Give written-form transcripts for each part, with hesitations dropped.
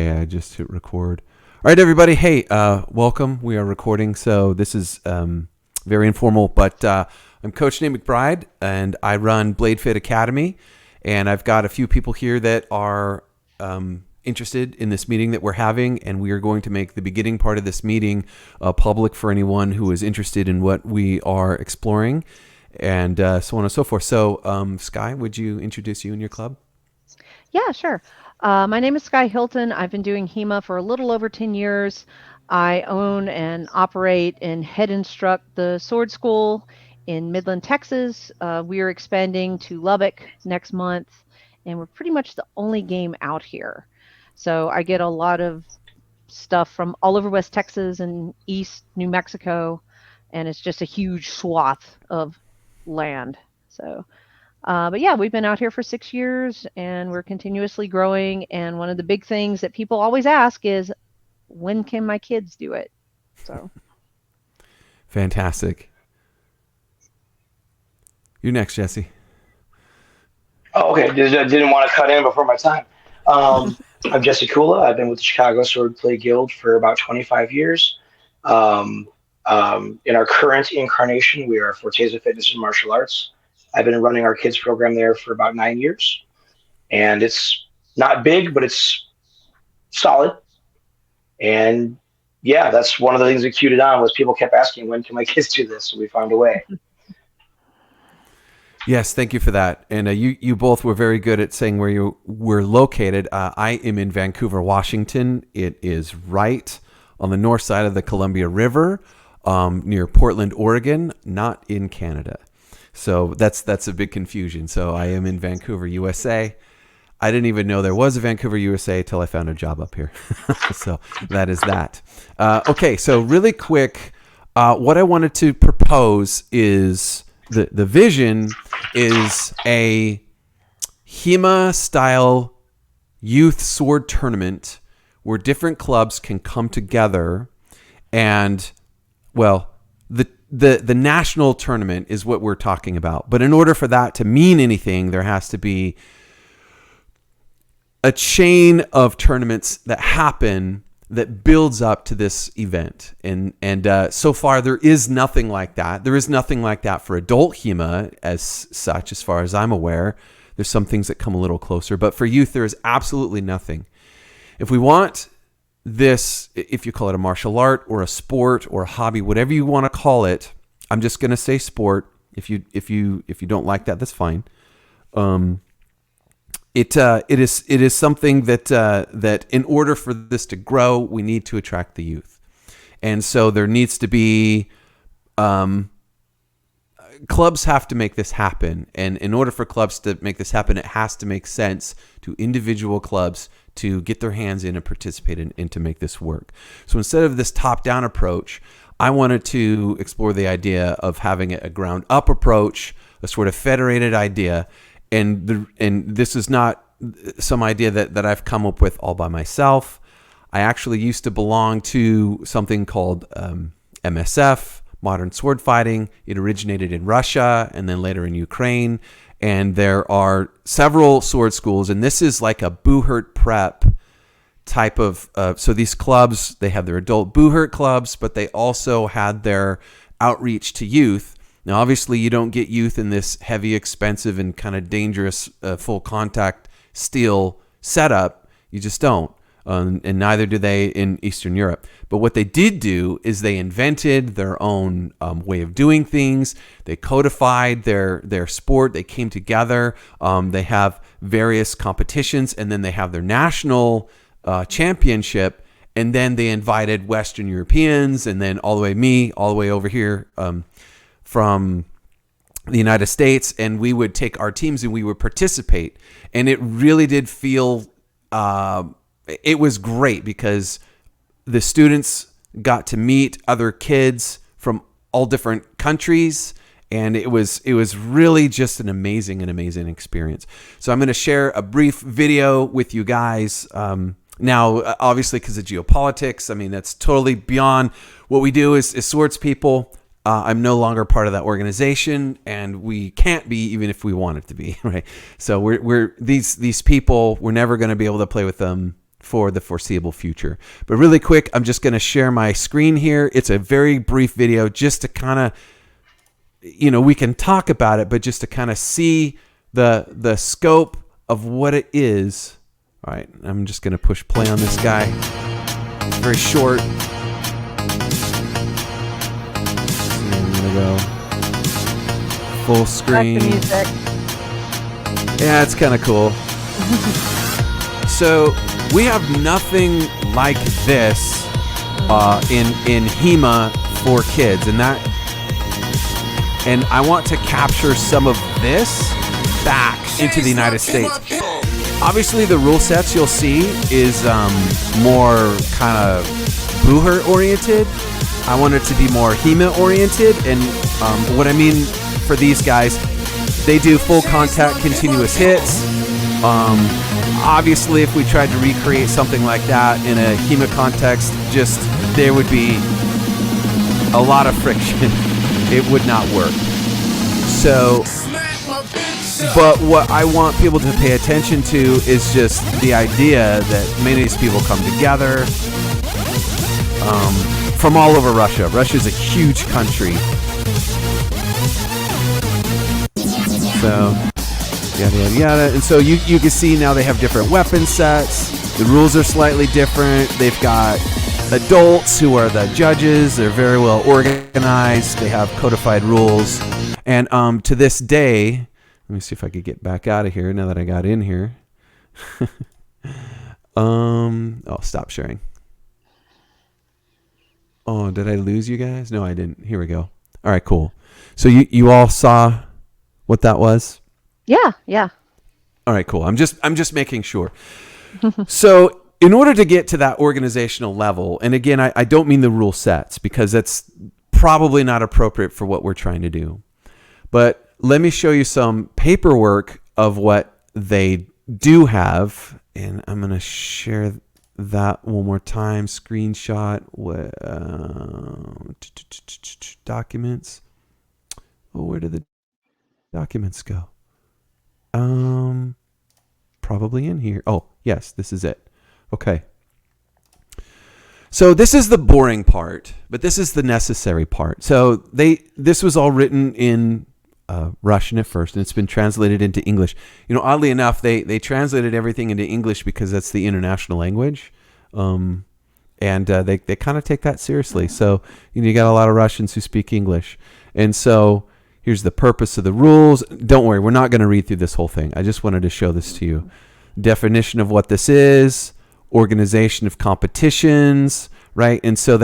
I just hit record. All right, everybody. Hey, welcome. We are recording, so this is very informal, but I'm Coach Nate McBride, and I run Blade Fit Academy, and I've got a few people here that are interested in this meeting that we're having, and we are going to make the beginning part of this meeting public for anyone who is interested in what we are exploring, and so on and so forth. So, Sky, would you introduce you and your club? Yeah, sure. My name is Sky Hilton. I've been doing HEMA for a little over 10 years. I own and operate and head instruct the Sword School in Midland, Texas. We are expanding to Lubbock next month, and we're pretty much the only game out here. So I get a lot of stuff from all over West Texas and East New Mexico, and it's just a huge swath of land. But yeah, we've been out here for 6 years and we're continuously growing. And one of the big things that people always ask is, when can my kids do it? So, Fantastic. You're next, Jesse. Oh, okay. Didn't want to cut in before my time. I'm Jesse Kula. I've been with the Chicago Swordplay Guild for about 25 years. Um, in our current incarnation, we are Forteza Fitness and Martial Arts. I've been running our kids program there for about 9 years, and it's not big, but it's solid. And yeah, that's one of the things that cued it on was people kept asking, when can my kids do this? So we found a way. Yes, thank you for that. And you both were very good at saying where you were located. I am in Vancouver, Washington. It is right on the north side of the Columbia River, near Portland, Oregon, not in Canada. So that's a big confusion. So I am in Vancouver, USA. I didn't even know there was a Vancouver, USA till I found a job up here. So that is that. Okay, so really quick, what I wanted to propose is the vision is a HEMA style youth sword tournament where different clubs can come together and, well, the national tournament is what we're talking about. But in order for that to mean anything, there has to be a chain of tournaments that happen that builds up to this event. And so far, there is nothing like that. There is nothing like that for adult HEMA as such, as far as I'm aware. There's some things that come a little closer. But for youth, there is absolutely nothing. If we want this, if you call it a martial art or a sport or a hobby, whatever you want to call it, I'm just going to say sport. If you don't like that, that's fine. It is something that in order for this to grow, we need to attract the youth, and so there needs to be clubs have to make this happen. And in order for clubs to make this happen, it has to make sense to individual clubs to get their hands in and participate in and to make this work. So instead of this top-down approach, I wanted to explore the idea of having a ground-up approach, a sort of federated idea. And this is not some idea that I've come up with all by myself. I actually used to belong to something called MSF, Modern Sword Fighting. It originated in Russia and then later in Ukraine. And there are several sword schools, and this is like a Buhurt prep type of. So these clubs, they have their adult Buhurt clubs, but they also had their outreach to youth. Now, obviously, you don't get youth in this heavy, expensive, and kind of dangerous full contact steel setup. You just don't. And neither do they in Eastern Europe. But what they did do is they invented their own way of doing things. They codified their sport. They came together. They have various competitions, and then they have their national championship. And then they invited Western Europeans, and then all the way over here from the United States, and we would take our teams and we would participate. And it really did feel, it was great because the students got to meet other kids from all different countries, and it was really just an amazing experience. So I'm going to share a brief video with you guys. Now, obviously, because of geopolitics, I mean, that's totally beyond what we do as swords people. I'm no longer part of that organization, and we can't be even if we wanted to be, right? So we're these people. We're never going to be able to play with them for the foreseeable future. But really quick, I'm just going to share my screen here. It's a very brief video just to kind of, we can talk about it, but just to kind of see the scope of what it is. All right, I'm just going to push play on this guy. It's very short. I'm going to go full screen. Back to music. Yeah, it's kind of cool. So we have nothing like this in HEMA for kids, and I want to capture some of this back into the United States. Obviously, the rule sets you'll see is more kind of Booher oriented. I want it to be more HEMA oriented, and what I mean for these guys, they do full contact continuous hits. Obviously, if we tried to recreate something like that in a HEMA context, there would be a lot of friction. It would not work. So, but what I want people to pay attention to is just the idea that many of these people come together from all over Russia. Russia's a huge country. So, yada, yada, yada. And so you can see now they have different weapon sets. The rules are slightly different. They've got adults who are the judges. They're very well organized. They have codified rules. And to this day, let me see if I could get back out of here now that I got in here. Stop sharing. Oh, did I lose you guys? No, I didn't. Here we go. All right, cool. So you all saw what that was? Yeah. All right, cool. I'm just making sure. So in order to get to that organizational level, and again, I don't mean the rule sets because that's probably not appropriate for what we're trying to do. But let me show you some paperwork of what they do have. And I'm going to share that one more time. Screenshot. Documents. Oh, where did the documents go? Probably in here. Oh, yes, this is it. Okay. So this is the boring part, but this is the necessary part. So this was all written in Russian at first, and it's been translated into English. Oddly enough, they translated everything into English because that's the international language, and they kind of take that seriously. So you got a lot of Russians who speak English, and so here's the purpose of the rules. Don't worry, we're not going to read through this whole thing. I just wanted to show this to you. Definition of what this is, organization of competitions, right? And so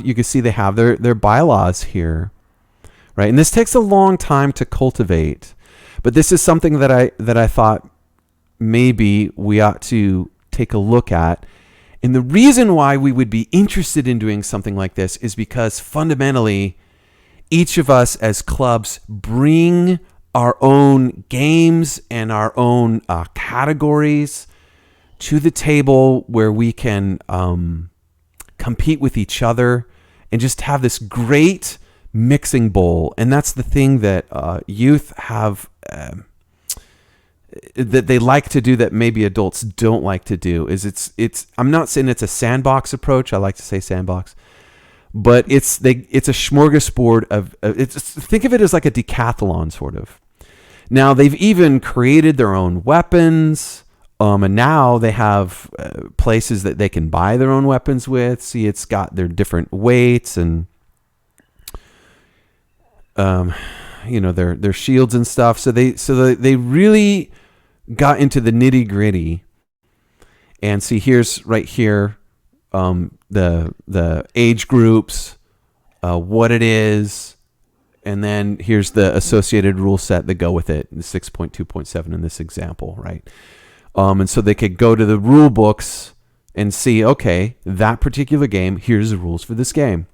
you can see they have their bylaws here, right? And this takes a long time to cultivate, but this is something that I thought maybe we ought to take a look at. And the reason why we would be interested in doing something like this is because fundamentally, each of us as clubs bring our own games and our own categories to the table where we can compete with each other and just have this great mixing bowl. And that's the thing that youth have that they like to do that maybe adults don't like to do. Is I'm not saying it's a sandbox approach. I like to say sandbox. But it's a smorgasbord of think of it as like a decathlon sort of. Now they've even created their own weapons, and now they have places that they can buy their own weapons with. See, it's got their different weights and their shields and stuff. So they really got into the nitty gritty. And see, here's right here. The age groups, what it is, and then here's the associated rule set that go with it, 6.2.7 in this example, right? And so they could go to the rule books and see, okay, that particular game, here's the rules for this game.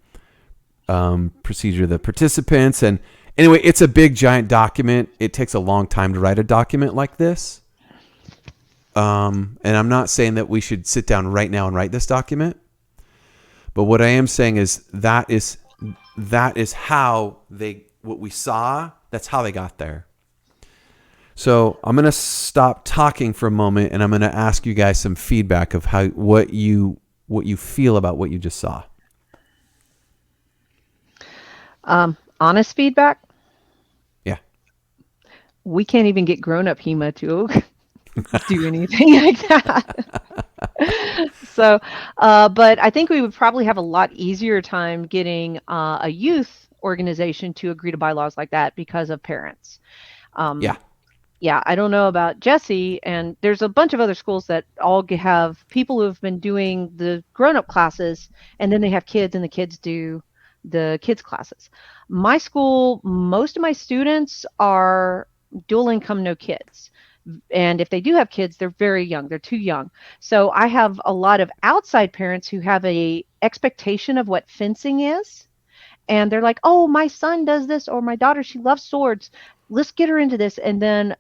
Procedure of the participants, and anyway, it's a big giant document. It takes a long time to write a document like this. And I'm not saying that we should sit down right now and write this document. But what I am saying is that is how what we saw, that's how they got there. So I'm going to stop talking for a moment, and I'm going to ask you guys some feedback of what you feel about what you just saw. Honest feedback. Yeah. We can't even get grown-up HEMA to do anything like that. So, but I think we would probably have a lot easier time getting a youth organization to agree to bylaws like that because of parents. Yeah. Yeah, I don't know about Jesse, and there's a bunch of other schools that all have people who have been doing the grown-up classes, and then they have kids, and the kids do the kids classes. My school, most of my students are dual income, no kids. And if they do have kids, they're very young. They're too young. So I have a lot of outside parents who have a expectation of what fencing is. And they're like, oh, my son does this, or my daughter, she loves swords. Let's get her into this. And then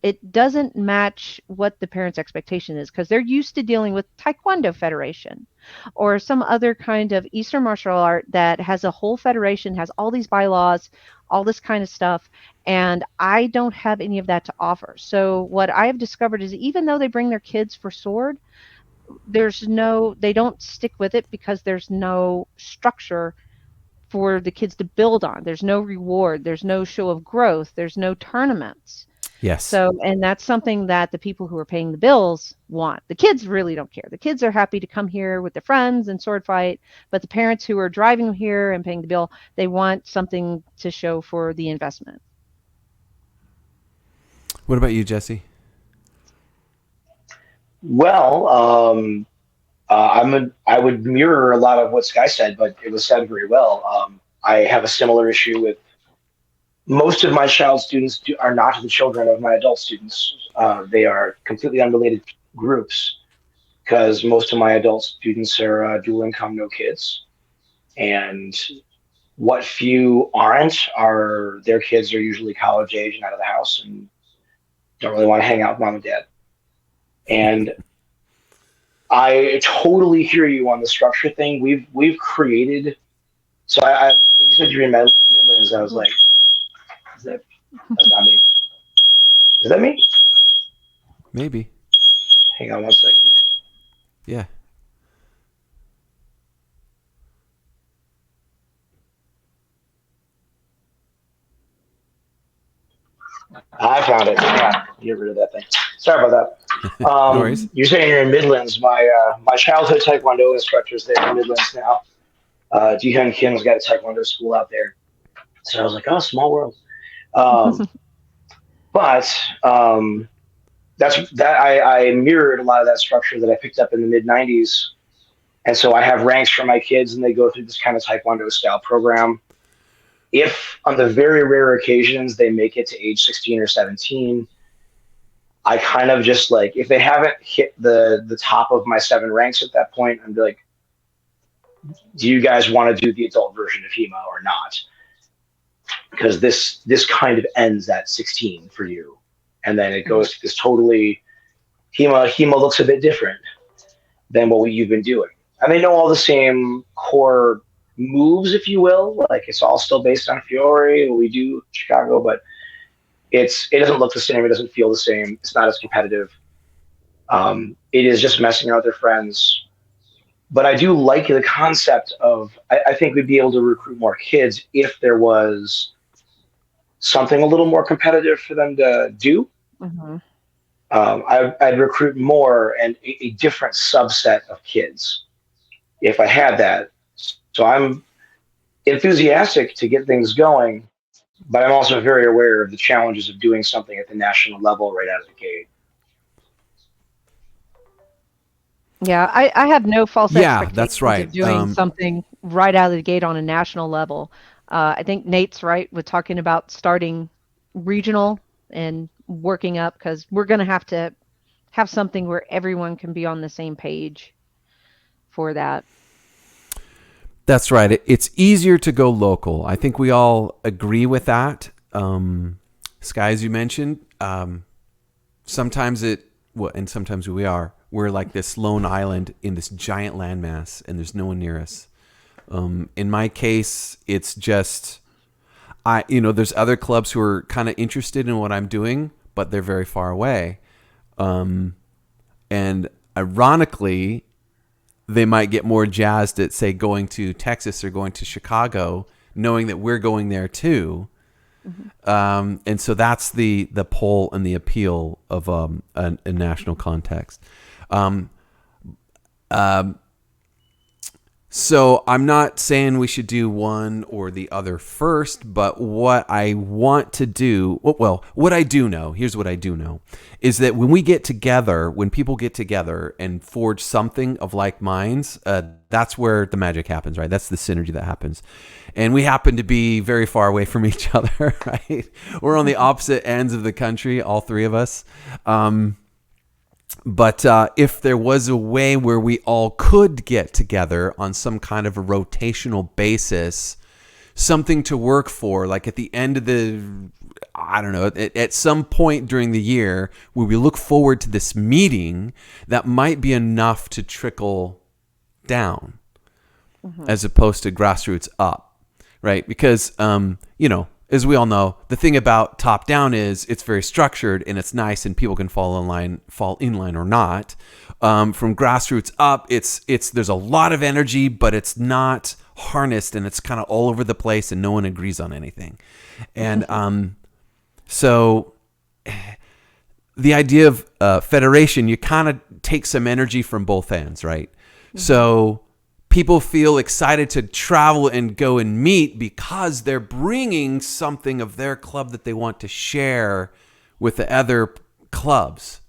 it doesn't match what the parents' expectation is because they're used to dealing with Taekwondo Federation or some other kind of Eastern martial art that has a whole federation, has all these bylaws, all this kind of stuff. And I don't have any of that to offer. So what I have discovered is even though they bring their kids for sword, they don't stick with it because there's no structure for the kids to build on. There's no reward. There's no show of growth. There's no tournaments. Yes. So, and that's something that the people who are paying the bills want. The kids really don't care. The kids are happy to come here with their friends and sword fight, but the parents who are driving here and paying the bill, they want something to show for the investment. What about you, Jesse? Well, I would mirror a lot of what Sky said, but it was said very well. I have a similar issue with most of my child students are not the children of my adult students. They are completely unrelated groups because most of my adult students are dual income, no kids, and what few aren't are their kids are usually college age and out of the house and don't really want to hang out with mom and dad. And I totally hear you on the structure thing. We've created. So I when you said you're in Midlands, I was like, is that that's not me? Is that me? Maybe. Hang on one second. Yeah. I found it. Yeah, get rid of that thing. Sorry about that. No worries. You're saying you're in Midlands. My childhood Taekwondo instructor's there in Midlands now. Jihyun Kim's got a Taekwondo school out there. So I was like, oh, small world. Um, but that's that I mirrored a lot of that structure that I picked up in the mid '90s, and so I have ranks for my kids, and they go through this kind of Taekwondo style program. If on the very rare occasions they make it to age 16 or 17, I kind of just like if they haven't hit the top of my 7 ranks at that point, I'm like, do you guys want to do the adult version of HEMA or not? Because this kind of ends at 16 for you, and then it goes to this totally HEMA looks a bit different than what you've been doing, and they know all the same core moves, if you will. Like it's all still based on Fiore, what we do Chicago, but it doesn't look the same. It doesn't feel the same. It's not as competitive. It is just messing around with their friends. But I do like the concept of. I think we'd be able to recruit more kids if there was something a little more competitive for them to do. Mm-hmm. I'd recruit more and a different subset of kids if I had that. So I'm enthusiastic to get things going, but I'm also very aware of the challenges of doing something at the national level right out of the gate. Yeah, I have no false Yeah, that's expectations right. of doing something right out of the gate on a national level. I think Nate's right with talking about starting regional and working up because we're going to have something where everyone can be on the same page for that. That's right. It's easier to go local. I think we all agree with that. Sky, as you mentioned, sometimes and sometimes we're like this lone island in this giant landmass, and there's no one near us. In my case, it's just, there's other clubs who are kind of interested in what I'm doing, but they're very far away. And ironically, they might get more jazzed at, say, going to Texas or going to Chicago, knowing that we're going there too. And so that's the pull and the appeal of a national context. So I'm not saying we should do one or the other first, but what I want to do, well, what I do know, here's what I do know, is that when we get together, when people get together and forge something of like minds, that's where the magic happens, right? That's the synergy that happens. And we happen to be very far away from each other, right? We're on the opposite ends of the country, all three of us. But if there was a way where we all could get together on some kind of a rotational basis, something to work for, like at the end of I don't know, at some point during the year where we look forward to this meeting, that might be enough to trickle down as opposed to grassroots up, right? Because, as we all know, the thing about top down is it's very structured and it's nice and people can fall in line or not. From grassroots up, it's there's a lot of energy, but it's not harnessed and it's kind of all over the place and no one agrees on anything. And so the idea of federation, you kind of take some energy from both ends, right? So people feel excited to travel and go and meet because they're bringing something of their club that they want to share with the other clubs.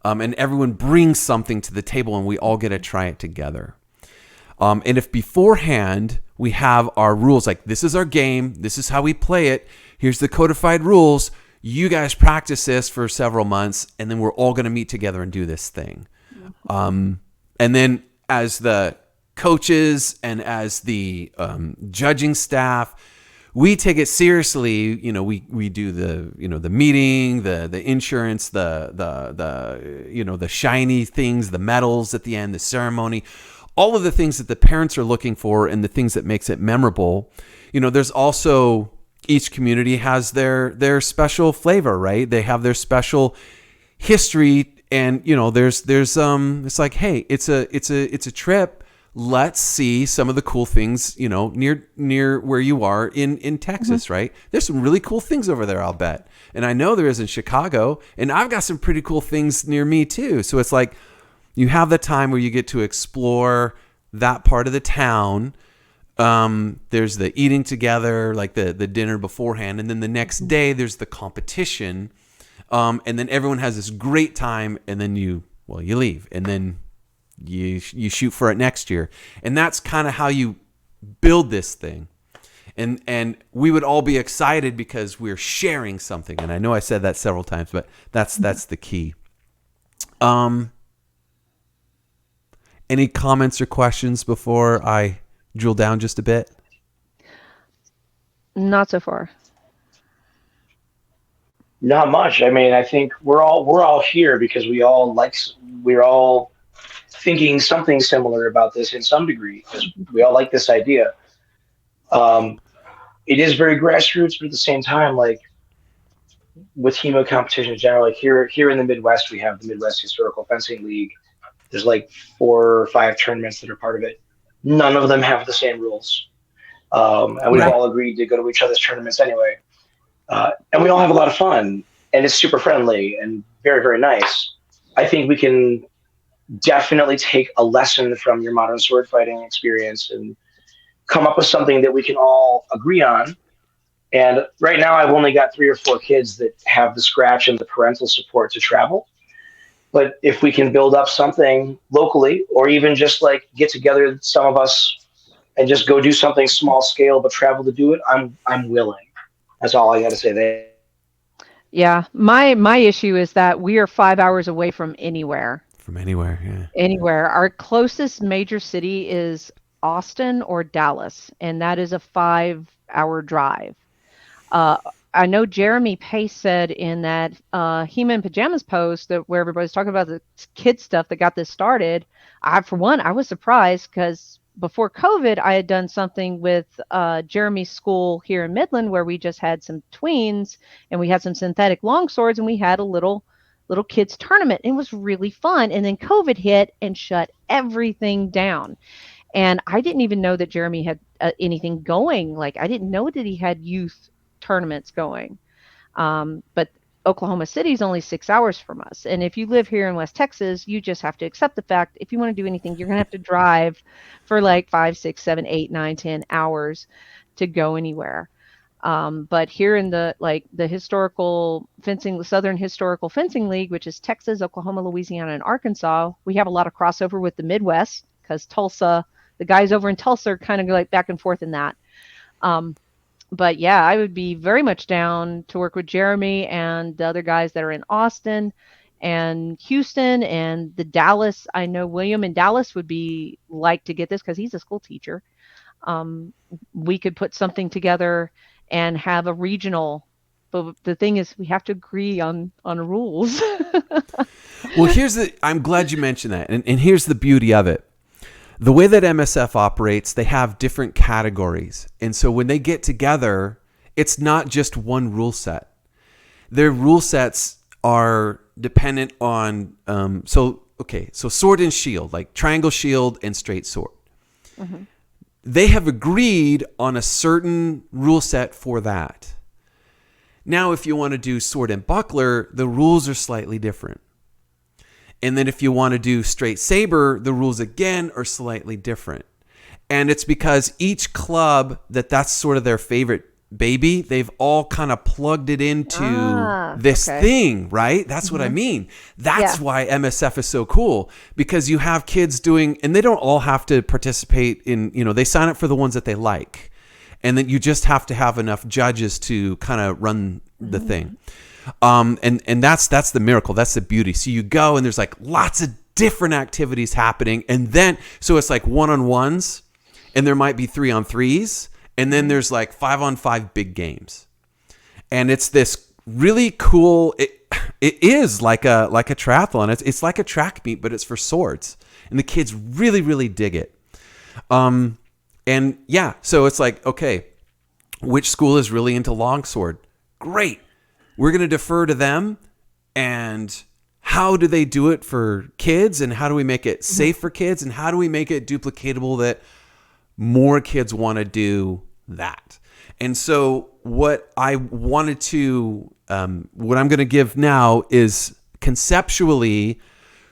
And everyone brings something to the table and we all get to try it together. And if beforehand we have our rules, like this is our game, this is how we play it, here's the codified rules, you guys practice this for several months and then we're all going to meet together and do this thing. And then as the coaches and as the judging staff, we take it seriously. We do the meeting, the insurance, the shiny things, the medals at the end, the ceremony, all of the things that the parents are looking for and the things that makes it memorable. There's also, each community has their special flavor, right? They have their special history, and there's it's like, hey, it's a trip. Let's see some of the cool things, near where you are in Texas, right? There's some really cool things over there, I'll bet. And I know there is in Chicago, and I've got some pretty cool things near me too. So it's like you have the time where you get to explore that part of the town. There's the eating together, like the dinner beforehand. And then the next day there's the competition. And then everyone has this great time, and then you leave. And then you shoot for it next year. And that's kind of how you build this thing. And we would all be excited because we're sharing something. And I know I said that several times, but that's the key. Any comments or questions before I drill down just a bit? Not so far. Not much. I mean, I think we're all here because we're all thinking something similar about this in some degree because we all like this idea. Um, it is very grassroots, but at the same time, like with HEMA competitions generally, like here in the Midwest, we have the Midwest Historical Fencing League. There's like 4 or 5 tournaments that are part of it. None of them have the same rules, and we've all agreed to go to each other's tournaments anyway. And we all have a lot of fun, and it's super friendly and very, very nice. I think we can definitely take a lesson from your modern sword fighting experience and come up with something that we can all agree on. And right now I've only got 3 or 4 kids that have the scratch and the parental support to travel. But if we can build up something locally, or even just like get together, some of us, and just go do something small scale, but travel to do it, I'm willing. That's all I got to say there. Yeah, my issue is that we are 5 hours away from anywhere. From anywhere, yeah. Anywhere. Our closest major city is Austin or Dallas, and that is a 5-hour drive. I know Jeremy Pace said in that He-Man Pajamas post that where everybody's talking about the kid stuff that got this started. For one, I was surprised because before COVID, I had done something with Jeremy's school here in Midland where we just had some tweens and we had some synthetic longswords and we had a little kids tournament. It was really fun. And then COVID hit and shut everything down. And I didn't even know that Jeremy had anything going. Like I didn't know that he had youth tournaments going. But Oklahoma City is only 6 hours from us. And if you live here in West Texas, you just have to accept the fact if you want to do anything, you're going to have to drive for like 5, 6, 7, 8, 9, 10 hours to go anywhere. But here in the historical fencing, the Southern Historical Fencing League, which is Texas, Oklahoma, Louisiana, and Arkansas, we have a lot of crossover with the Midwest because Tulsa, the guys over in Tulsa are kind of like back and forth in that. Um, but yeah, I would be very much down to work with Jeremy and the other guys that are in Austin and Houston and the Dallas. I know William in Dallas would be like to get this because he's a school teacher. Um, we could put something together and have a regional. But the thing is, we have to agree on rules. Well, I'm glad you mentioned that. And here's the beauty of it. The way that MSF operates, they have different categories. And so when they get together, it's not just one rule set. Their rule sets are dependent on, so sword and shield, like triangle shield and straight sword. Mm-hmm. They have agreed on a certain rule set for that. Now, if you want to do sword and buckler, the rules are slightly different. And then if you want to do straight saber, the rules again are slightly different. And it's because each club that's sort of their favorite baby, they've all kind of plugged it into this thing, right? That's what I mean. That's why MSF is so cool, because you have kids doing, and they don't all have to participate in, they sign up for the ones that they like. And then you just have to have enough judges to kind of run the thing. And that's the miracle. That's the beauty. So you go and there's like lots of different activities happening. And then, so it's like 1-on-1s and there might be 3-on-3s. And then there's like 5-on-5 big games. And it's this really cool, it is like a triathlon. It's like a track meet, but it's for swords. And the kids really, really dig it. And yeah, so it's like, okay, which school is really into longsword? Great. We're going to defer to them. And how do they do it for kids? And how do we make it safe for kids? And how do we make it duplicatable that more kids want to do that? And so what I wanted to, what I'm going to give now is conceptually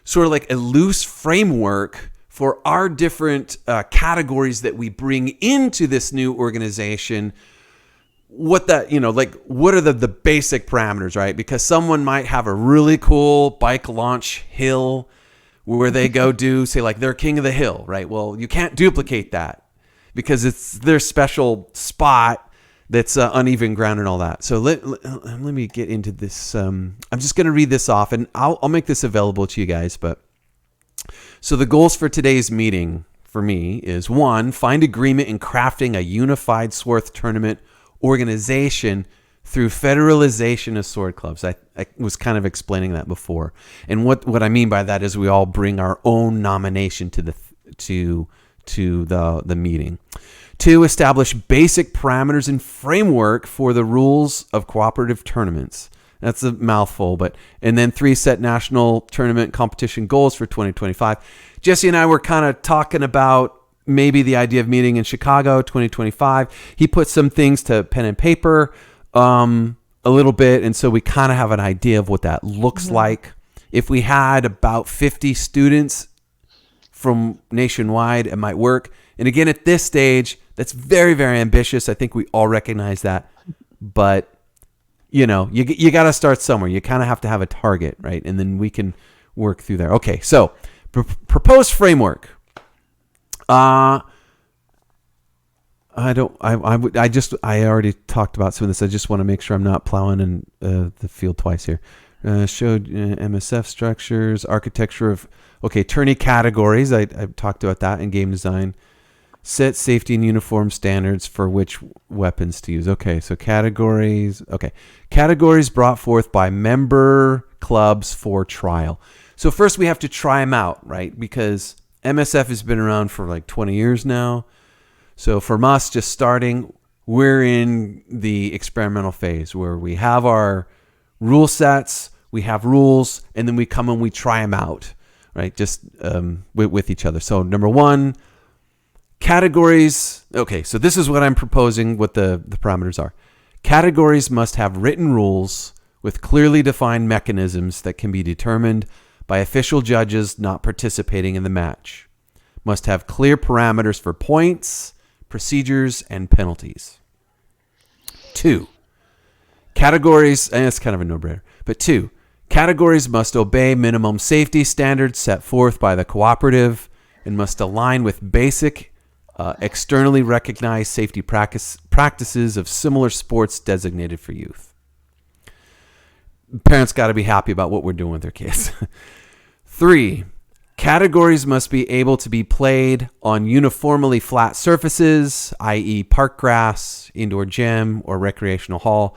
sort of like a loose framework for our different categories that we bring into this new organization. What what are the basic parameters, right? Because someone might have a really cool bike launch hill where they go do, say, like they're king of the hill, right? Well, you can't duplicate that because it's their special spot that's uneven ground and all that. So let me get into this. I'm just going to read this off, and I'll make this available to you guys. But so the goals for today's meeting for me is 1, find agreement in crafting a unified Swarth tournament organization through federalization of sword clubs. I was kind of explaining that before. And what I mean by that is we all bring our own nomination to the meeting. 2, establish basic parameters and framework for the rules of cooperative tournaments. That's a mouthful, and then 3, set national tournament competition goals for 2025. Jesse and I were kind of talking about maybe the idea of meeting in Chicago 2025. He put some things to pen and paper a little bit, and so we kind of have an idea of what that looks like. If we had about 50 students from nationwide, it might work. And again, at this stage, that's very, very ambitious. I think we all recognize that. But, you got to start somewhere. You kind of have to have a target, right? And then we can work through there. Okay, so proposed framework. I already talked about some of this. I just want to make sure I'm not plowing in the field twice here. Showed MSF structures, architecture of, tourney categories. I talked about that in game design. Set safety and uniform standards for which weapons to use. Okay, so categories. Okay, categories brought forth by member clubs for trial. So first we have to try them out, right? Because MSF has been around for like 20 years now. So from us just starting, we're in the experimental phase where we have our rule sets, we have rules, and then we come and we try them out, right? Just with each other. So number one, categories. Okay, so this is what I'm proposing, what the parameters are. Categories must have written rules with clearly defined mechanisms that can be determined by official judges not participating in the match. Must have clear parameters for points, procedures, and penalties. 2. Categories, and it's kind of a no-brainer, but 2. Categories must obey minimum safety standards set forth by the cooperative and must align with basic externally recognized safety practices of similar sports designated for youth. Parents got to be happy about what we're doing with their kids. 3. Categories must be able to be played on uniformly flat surfaces, i.e. park grass, indoor gym, or recreational hall,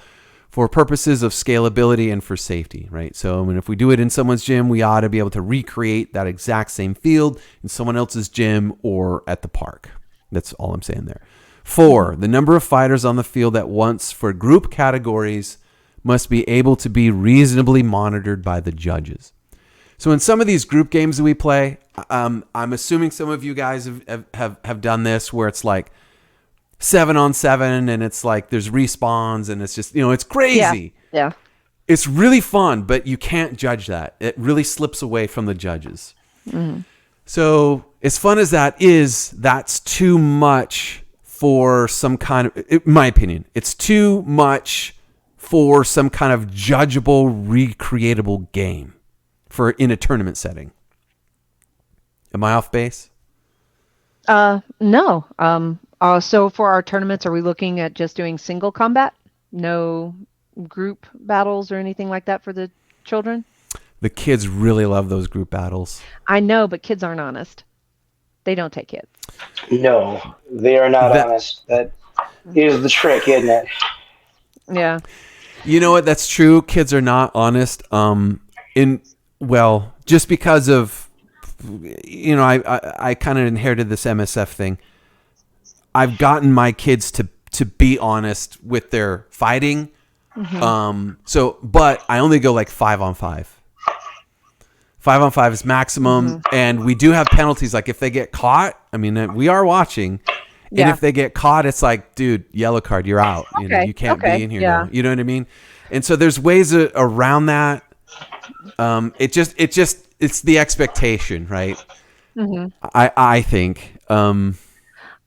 for purposes of scalability and for safety, right? So I mean, if we do it in someone's gym, we ought to be able to recreate that exact same field in someone else's gym or at the park. That's all I'm saying there. 4, the number of fighters on the field at once for group categories must be able to be reasonably monitored by the judges. So in some of these group games that we play, I'm assuming some of you guys have done this where it's like 7-on-7 and it's like there's respawns and it's just, it's crazy. Yeah. It's really fun, but you can't judge that. It really slips away from the judges. Mm-hmm. So as fun as that is, that's too much for some kind of, in my opinion, it's too much for some kind of judgeable, recreatable game for in a tournament setting. Am I off base? No. So for our tournaments, are we looking at just doing single combat? No group battles or anything like that for the children? The kids really love those group battles. I know, but kids aren't honest. They don't take hits. No, they are not honest. That is the trick, isn't it? Yeah. You know what? That's true. Kids are not honest. Just because of, I kind of inherited this MSF thing. I've gotten my kids to be honest with their fighting. Mm-hmm. But I only go like 5-on-5. 5-on-5 is maximum, and we do have penalties. Like if they get caught, I mean, we are watching. And if they get caught, it's like, dude, yellow card, you're out. You can't be in here now. You know what I mean? And so there's ways around that. It's the expectation, right? Mm-hmm. I think.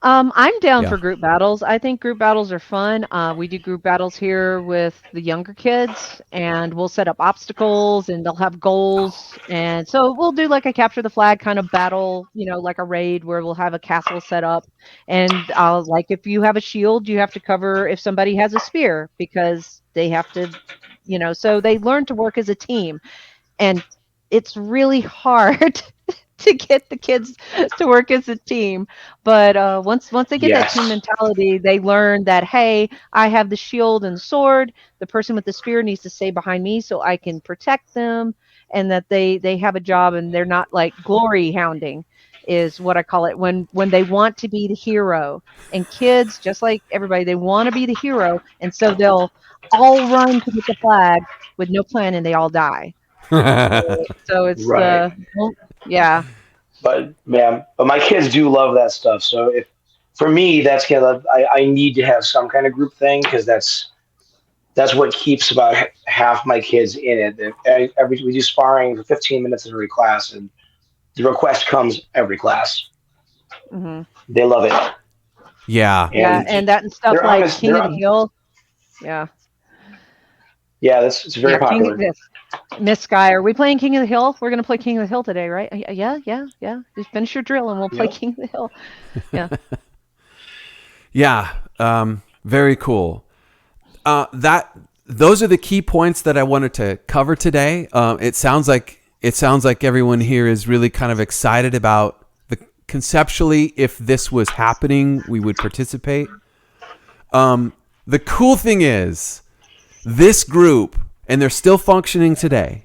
I'm down for group battles. I think group battles are fun. We do group battles here with the younger kids, and we'll set up obstacles, and they'll have goals. And so we'll do like a capture the flag kind of battle, like a raid where we'll have a castle set up. And like if you have a shield, you have to cover if somebody has a spear because they have to, so they learn to work as a team. And it's really hard to get the kids to work as a team, but once they get that team mentality, they learn that, hey, I have the shield and sword, the person with the spear needs to stay behind me so I can protect them, and that they have a job and they're not like glory hounding is what I call it, when they want to be the hero. And kids, just like everybody, they want to be the hero, and so they'll all run to get the flag with no plan and they all die. So it's right. Yeah. But my kids do love that stuff. So for me, that's kind of, I need to have some kind of group thing because that's what keeps about half my kids in it. We do sparring for 15 minutes in every class, and the request comes every class. Mm-hmm. They love it. Yeah. And that and stuff like honest, King of the Hill. Yeah. Yeah, it's very popular. Miss Sky, are we playing King of the Hill? We're going to play King of the Hill today, right? Yeah. Just finish your drill and we'll play King of the Hill. Yeah. Yeah. Very cool. Those are the key points that I wanted to cover today. It sounds like everyone here is really kind of excited about conceptually, if this was happening, we would participate. The cool thing is this group, and they're still functioning today,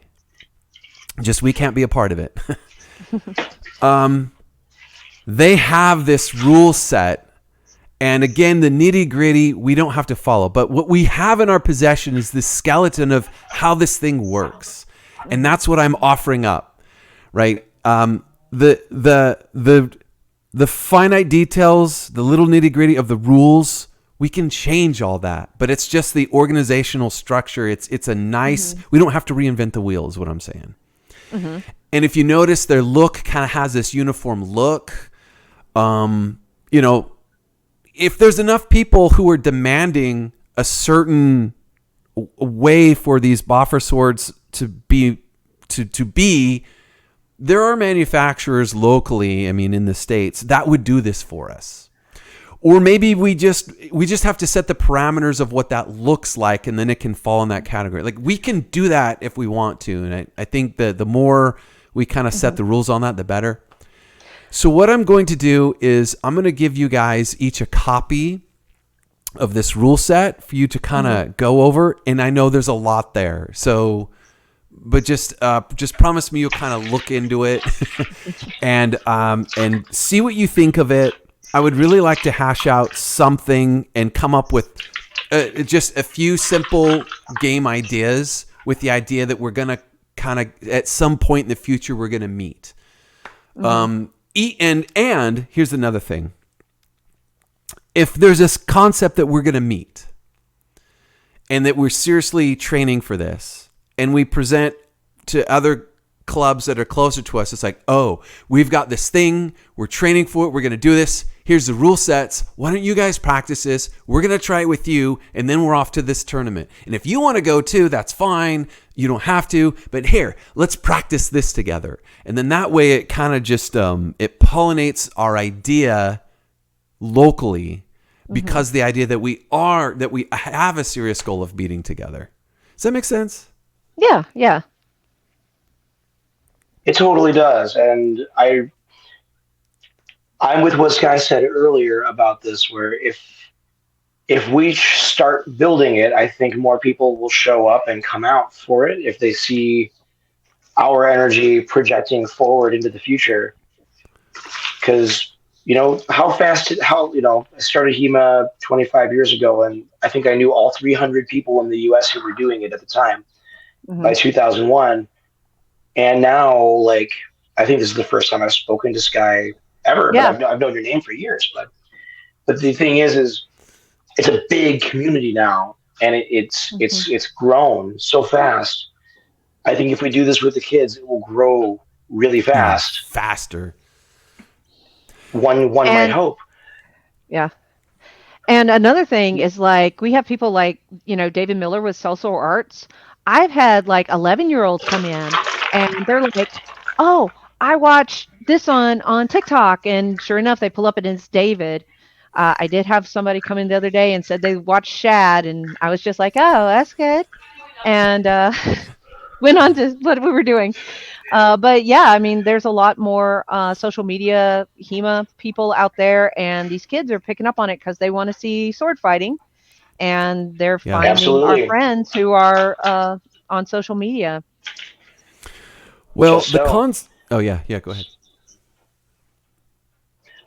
just we can't be a part of it. they have this rule set. And again, the nitty gritty, we don't have to follow. But what we have in our possession is this skeleton of how this thing works. And that's what I'm offering up, right? The finite details, the little nitty gritty of the rules, we can change all that. But it's just the organizational structure. It's a nice, we don't have to reinvent the wheel is what I'm saying. And if you notice, their look kind of has this uniform look. If there's enough people who are demanding a certain way for these boffer swords to be, there are manufacturers locally, I mean, in the States that would do this for us. Or maybe we just have to set the parameters of what that looks like, and then it can fall in that category. Like, we can do that if we want to. And I think that the more we kind of set the rules on that, the better. So what I'm going to do is I'm going to give you guys each a copy of this rule set for you to kind of go over. And I know there's a lot there. So, but just promise me you'll kind of look into it and see what you think of it. I would really like to hash out something and come up with just a few simple game ideas with the idea that we're going to kind of, at some point in the future, we're going to meet. And here's another thing. If there's this concept that we're going to meet and that we're seriously training for this, and we present to other clubs that are closer to us, it's like, oh, we've got this thing, we're training for it, we're going to do this, here's the rule sets, why don't you guys practice this, we're going to try it with you, and then we're off to this tournament. And if you want to go too, that's fine, you don't have to, but here, let's practice this together. And then that way it kind of just, it pollinates our idea locally, because the idea that we have a serious goal of beating together. Does that make sense? Yeah. It totally does, and I'm with what Sky said earlier about this, where if we start building it, I think more people will show up and come out for it if they see our energy projecting forward into the future. Because I started HEMA 25 years ago, and I think I knew all 300 people in the U.S. who were doing it at the time by 2001. And now, like, I think this is the first time I've spoken to Sky ever, but I've known your name for years. But the thing is it's a big community now, and it's grown so fast. I think if we do this with the kids, it will grow really fast, faster. One might hope. Yeah. And another thing is, like, we have people like, David Miller with Celso Arts. I've had like 11-year-olds come in and they're like, oh, I watched this on TikTok. And sure enough, they pull up and it's David. I did have somebody come in the other day and said they watched Shad. And I was just like, oh, that's good. And went on to what we were doing. But yeah, I mean, there's a lot more social media HEMA people out there. And these kids are picking up on it because they want to see sword fighting. And they're finding our friends who are on social media. Well, oh yeah, go ahead.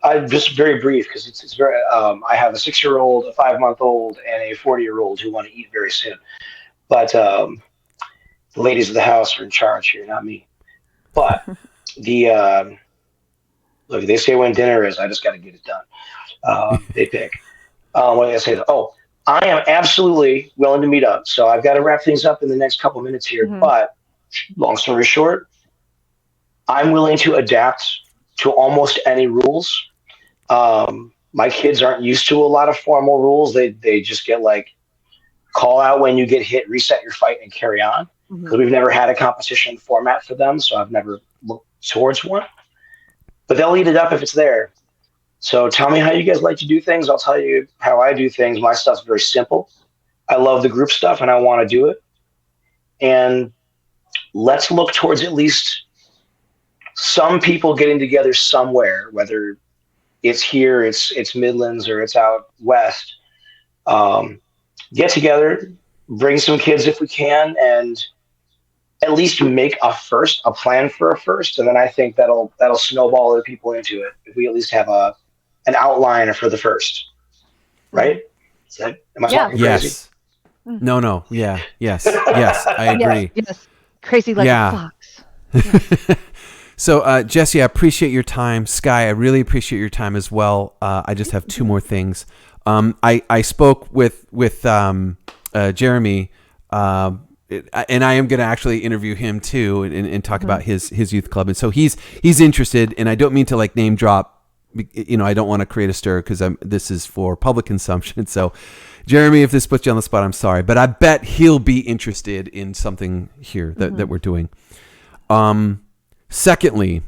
I'm just very brief because it's very. I have a 6-year-old, a 5-month-old, and a 40-year-old who want to eat very soon. But the ladies of the house are in charge here, not me. But look, they say when dinner is. I just got to get it done. They pick. What did I say? Oh. I am absolutely willing to meet up. So I've got to wrap things up in the next couple of minutes here. But long story short, I'm willing to adapt to almost any rules. My kids aren't used to a lot of formal rules. They just get like, call out when you get hit, reset your fight, and carry on. Because we've never had a competition format for them, so I've never looked towards one. But they'll eat it up if it's there. So tell me how you guys like to do things. I'll tell you how I do things. My stuff's very simple. I love the group stuff and I want to do it. And let's look towards at least some people getting together somewhere, whether it's here, it's Midlands, or it's out west. Get together, bring some kids if we can, and at least make a plan for a first, and then I think that'll snowball other people into it. If we at least have an outline for the first, right? Am I Yeah. talking crazy? Yes. No. Yeah. Yes. Yes. I agree. Yes. Crazy like a fox. Yes. So, Jesse, I appreciate your time. Sky, I really appreciate your time as well. I just have two more things. I spoke with Jeremy, and I am going to actually interview him too and talk about his youth club. And so he's interested, and I don't mean to like name drop. I don't want to create a stir because this is for public consumption. So, Jeremy, if this puts you on the spot, I'm sorry, but I bet he'll be interested in something here that we're doing. Secondly,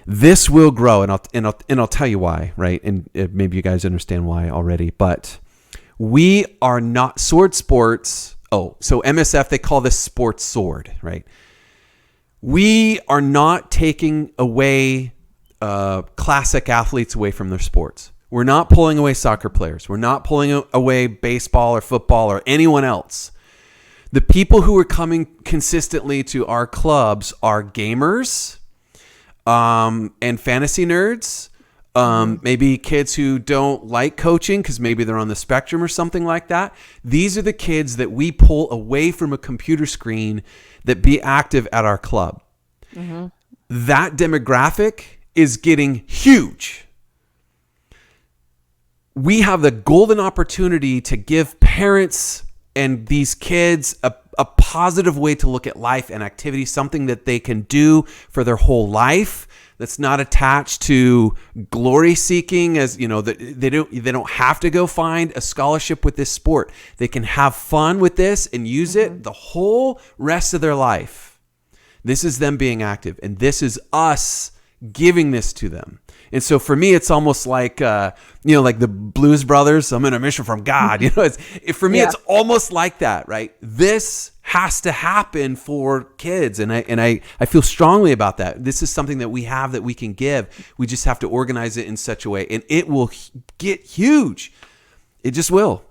this will grow, and I'll tell you why, right? And maybe you guys understand why already. But we are not sword sports. Oh, so MSF, they call this sports sword, right? We are not taking away classic athletes away from their sports. We're not pulling away soccer players. We're not pulling away baseball or football or anyone else. The people who are coming consistently to our clubs are gamers and fantasy nerds, maybe kids who don't like coaching because maybe they're on the spectrum or something like that. These are the kids that we pull away from a computer screen that be active at our club. Mm-hmm. That demographic is getting huge. We have the golden opportunity to give parents and these kids a positive way to look at life and activity, something that they can do for their whole life that's not attached to glory seeking, as you know, that they don't have to go find a scholarship with this sport. They can have fun with this and use it the whole rest of their life. This is them being active, and this is us giving this to them. And so for me, it's almost like, like the Blues Brothers, I'm in a mission from God. For me, it's almost like that, right? This has to happen for kids. And I feel strongly about that. This is something that we have that we can give. We just have to organize it in such a way, and it will get huge. It just will.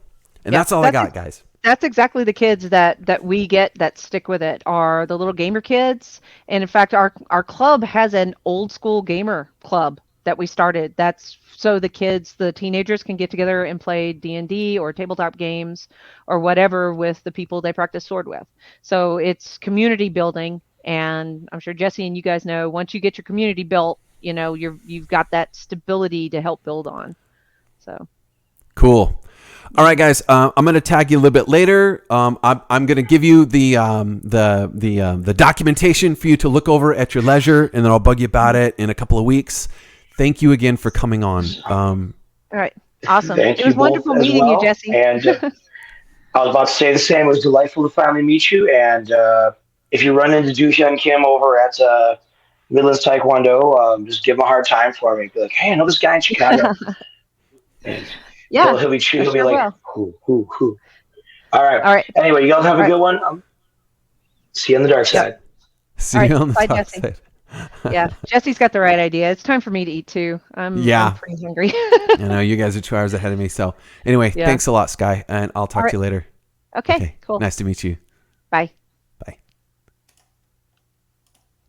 And that's all I got, guys. That's exactly the kids that we get that stick with it are the little gamer kids. And in fact, our club has an old school gamer club that we started. That's so the teenagers can get together and play D&D or tabletop games or whatever with the people they practice sword with. So it's community building. And I'm sure Jesse and you guys know, once you get your community built, you've got that stability to help build on. So cool. All right, guys. I'm going to tag you a little bit later. I'm going to give you the documentation for you to look over at your leisure, and then I'll bug you about it in a couple of weeks. Thank you again for coming on. All right, awesome. It was wonderful meeting you, Jesse. And I was about to say the same. It was delightful to finally meet you. And if you run into Dushan Kim over at Midlands Taekwondo, just give him a hard time for me. Be like, hey, I know this guy in Chicago. Yeah, he'll be like, who? All right. Anyway, you guys have a good one. See you on the dark side. See you on the dark side. Yeah, Jesse's got the right idea. It's time for me to eat too. I'm pretty hungry. I know you guys are 2 hours ahead of me. So anyway, thanks a lot, Sky, and I'll talk to you later. Okay, cool. Nice to meet you. Bye.